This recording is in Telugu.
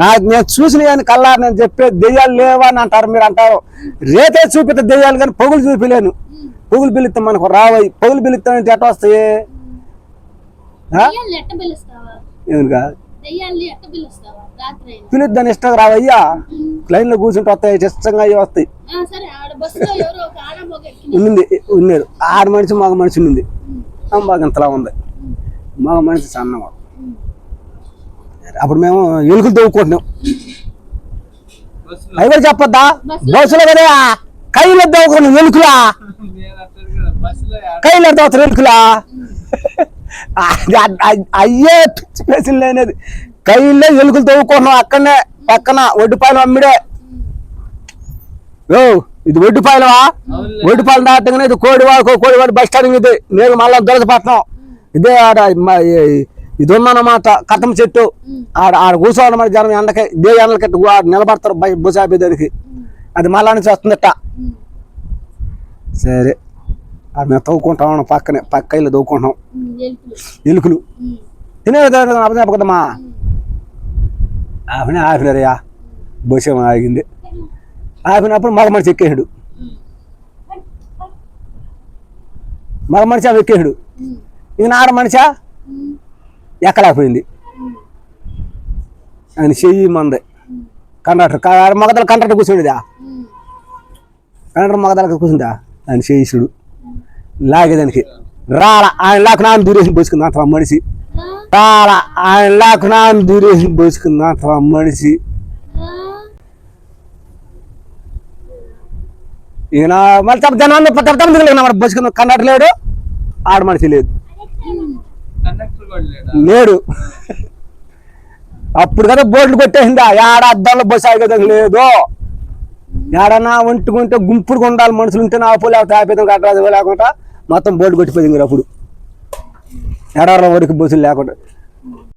నేను చూసిన కానీ కల్లా నేను చెప్పే దెయ్యాలు లేవా అని అంటారు. మీరు అంటారు రేతే చూపితే దెయ్యాలు కానీ పొగులు చూపిలేను. పొగులు పిలుస్తాం మనకు రావయి. పొగులు పిలుస్తానంటే ఎట్ట వస్తాయి? పిలుద్దాని ఇష్టంగా రావయ్యా. లైన్ లో కూర్చుంటే వస్తాయి, ఇష్టంగా అయ్యి వస్తాయి. ఉన్నారు ఆరు మనిషి మగ మనిషి ఉంది. బాగా ఇంతలా ఉంది. మగ మనిషి సన్నగా. అప్పుడు మేము ఎలుకలు తవ్వుకుంటున్నాం. అవి కూడా చెప్పొద్దా? బస్సులో కదా కైలో తవ్వుకున్నాం. ఎలుకలా కైలో తవ్వుతారు ఎలుకలా. అయ్యే స్పెషల్ లేనిది. కైలో ఎలుకలు తవ్వుకుంటున్నాం. అక్కడనే పక్కన ఒడ్డుపాయలు అమ్మిడే. ఇది ఒడ్డుపాయలవా? ఒడ్డుపాయలు దాటగానే ఇది కోడివాడు బస్ స్టాండ్. ఇది నేను మళ్ళా దొరకపట్నం. ఇదే ఆడ ఇది ఉందన్నమాట. కథం చెట్టు ఆడ కూర్చోవడం మరి జనం ఎండకి దే ఎండలకి నిలబడతారు బుసాబి దానికి. అది మళ్ళా నుంచి వస్తుందట. సరే అది మేము తవ్వుకుంటాం. పక్కనే పక్కలో తవ్వుకుంటాం. ఎలుకలు తినే అప్పదమ్మా ఆపినారయ్యా. బస్ ఏమో ఆగింది. ఆపినప్పుడు మగ మనిషి ఎక్కేసాడు. మగ మనిషి అవి ఎక్కేసాడు. ఇక ఆడ మనిషా ఎక్కలేకపోయింది. ఆయన చెయ్యి మంది కండక్టర్ మగదల కండక్టర్ కూర్చుండేదా? కండక్టర్ మగదలకి కూర్చుందా? ఆయన చేయిసుడు లాగేదానికి రాలా. ఆయన లాకు నాన్న దూరేసి పోసుకుంది అంత మనిషి. రాలా ఆయన లాకు నాన్న దూరేసి పోసుకుంది అంత మనిషి. ఈయన మళ్ళీ తప్ప బస్సుకున్న కండక్టర్ లేడు. ఆడ మనిషి లేదు. లేడు. అప్పుడు కదా బోర్డులు కొట్టేసిందా? ఏడ అద్దాల్లో బస్సు ఆగేదానికి లేదు. ఏడన్నా ఒంటుకుంటే గుంపుడుగా ఉండాలి. మనుషులు ఉంటే నా పోలే ఆపేదాం కట్టరాదు లేకుండా మొత్తం బోర్డు కొట్టిపోయింది. అప్పుడు ఎడార్ల వరకు బస్సులు లేకుండా